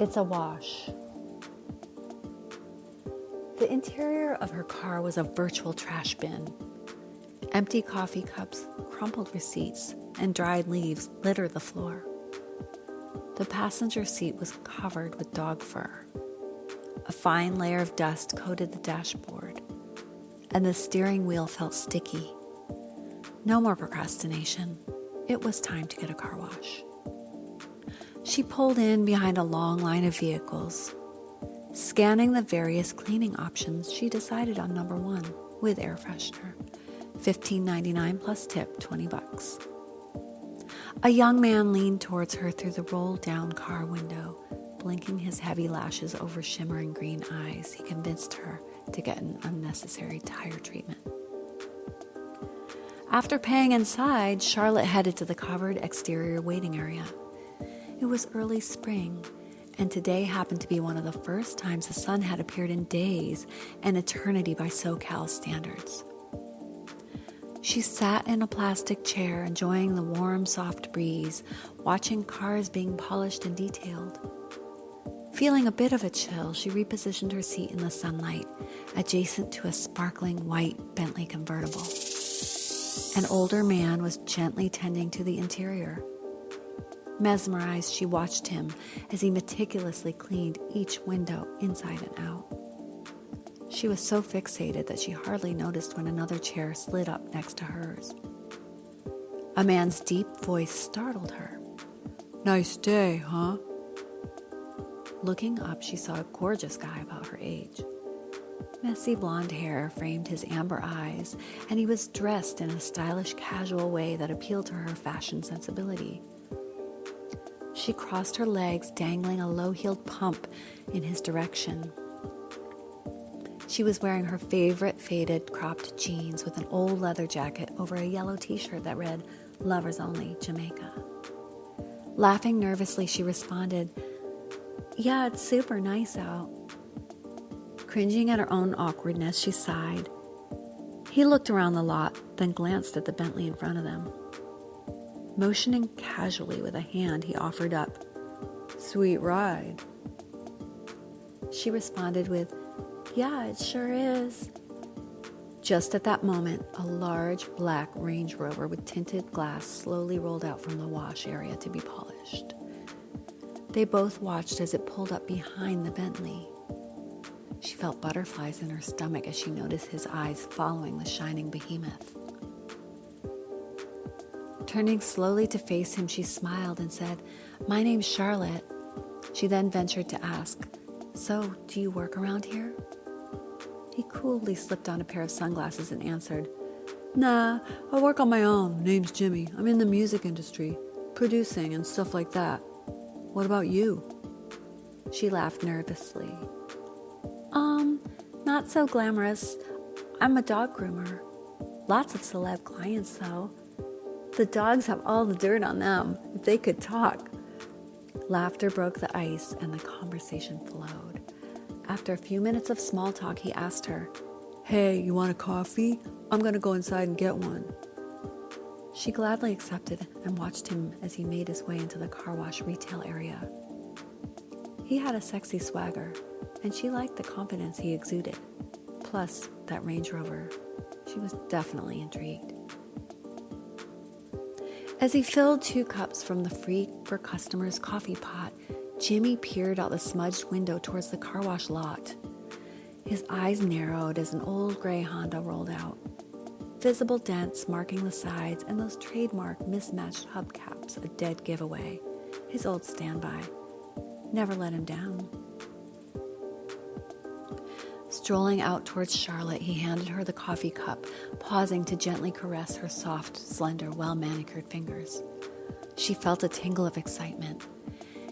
It's a wash. The interior of her car was a virtual trash bin. Empty coffee cups, crumpled receipts, and dried leaves littered the floor. The passenger seat was covered with dog fur. A fine layer of dust coated the dashboard, and the steering wheel felt sticky. No more procrastination. It was time to get a car wash. She pulled in behind a long line of vehicles. Scanning the various cleaning options, she decided on number 1 with air freshener. $15.99 plus tip, $20. A young man leaned towards her through the rolled-down car window. Blinking his heavy lashes over shimmering green eyes, he convinced her to get an unnecessary tire treatment. After paying inside, Charlotte headed to the covered exterior waiting area. It was early spring, and today happened to be one of the first times the sun had appeared in days, an eternity by SoCal standards. She sat in a plastic chair, enjoying the warm, soft breeze, watching cars being polished and detailed. Feeling a bit of a chill, she repositioned her seat in the sunlight, adjacent to a sparkling white Bentley convertible. An older man was gently tending to the interior. Mesmerized, she watched him as he meticulously cleaned each window inside and out. She was so fixated that she hardly noticed when another chair slid up next to hers. A man's deep voice startled her. "Nice day, huh?" Looking up, she saw a gorgeous guy about her age. Messy blonde hair framed his amber eyes, and he was dressed in a stylish, casual way that appealed to her fashion sensibility. She crossed her legs, dangling a low-heeled pump in his direction. She was wearing her favorite faded cropped jeans with an old leather jacket over a yellow t-shirt that read, "Lovers Only, Jamaica." Laughing nervously, she responded, "Yeah, it's super nice out." Cringing at her own awkwardness, she sighed. He looked around the lot, then glanced at the Bentley in front of them. Motioning casually with a hand, he offered up, "Sweet ride." She responded with, "Yeah, it sure is." Just at that moment, a large black Range Rover with tinted glass slowly rolled out from the wash area to be polished. They both watched as it pulled up behind the Bentley. She felt butterflies in her stomach as she noticed his eyes following the shining behemoth. Turning slowly to face him, she smiled and said, "My name's Charlotte." She then ventured to ask, "So, do you work around here?" He coolly slipped on a pair of sunglasses and answered, "Nah, I work on my own. Name's Jimmy. I'm in the music industry, producing and stuff like that. What about you?" She laughed nervously. Not so glamorous. I'm a dog groomer. Lots of celeb clients, though. The dogs have all the dirt on them, if they could talk." Laughter broke the ice, and the conversation flowed. After a few minutes of small talk, he asked her, "Hey, you want a coffee? I'm going to go inside and get one." She gladly accepted and watched him as he made his way into the car wash retail area. He had a sexy swagger, and she liked the confidence he exuded. Plus, that Range Rover. She was definitely intrigued. As he filled 2 cups from the free for customers coffee pot, Jimmy peered out the smudged window towards the car wash lot. His eyes narrowed as an old gray Honda rolled out. Visible dents marking the sides and those trademark mismatched hubcaps, a dead giveaway. His old standby. Never let him down. Strolling out towards Charlotte, he handed her the coffee cup, pausing to gently caress her soft, slender, well-manicured fingers. She felt a tingle of excitement.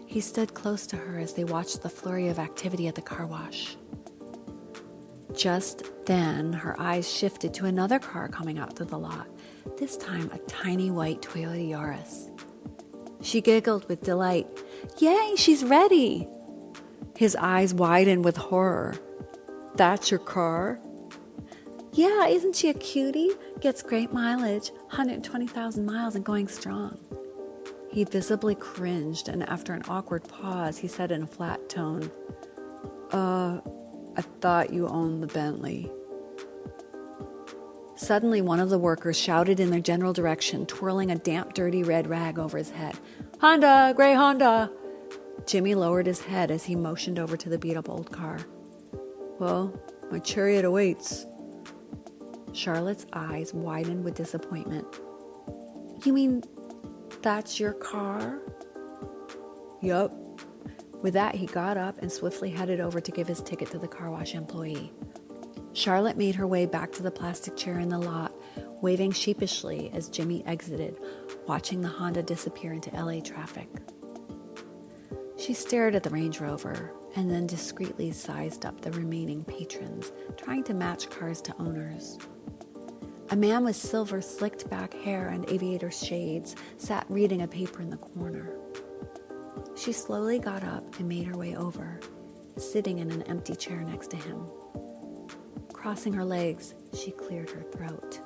He stood close to her as they watched the flurry of activity at the car wash. Just then, her eyes shifted to another car coming out to the lot, this time a tiny white Toyota Yaris. She giggled with delight. "Yay, she's ready!" His eyes widened with horror. "That's your car?" "Yeah, isn't she a cutie? Gets great mileage, 120,000 miles and going strong." He visibly cringed, and after an awkward pause, he said in a flat tone, I thought you owned the Bentley. Suddenly, one of the workers shouted in their general direction, twirling a damp, dirty red rag over his head. Honda, gray Honda! Jimmy lowered his head as he motioned over to the beat-up old car. Well, my chariot awaits. Charlotte's eyes widened with disappointment. You mean that's your car? Yup. With that, he got up and swiftly headed over to give his ticket to the car wash employee. Charlotte made her way back to the plastic chair in the lot, waving sheepishly as Jimmy exited, watching the Honda disappear into LA traffic. She stared at the Range Rover and then discreetly sized up the remaining patrons, trying to match cars to owners. A man with silver slicked back hair and aviator shades sat reading a paper in the corner. She slowly got up and made her way over, sitting in an empty chair next to him. Crossing her legs, she cleared her throat.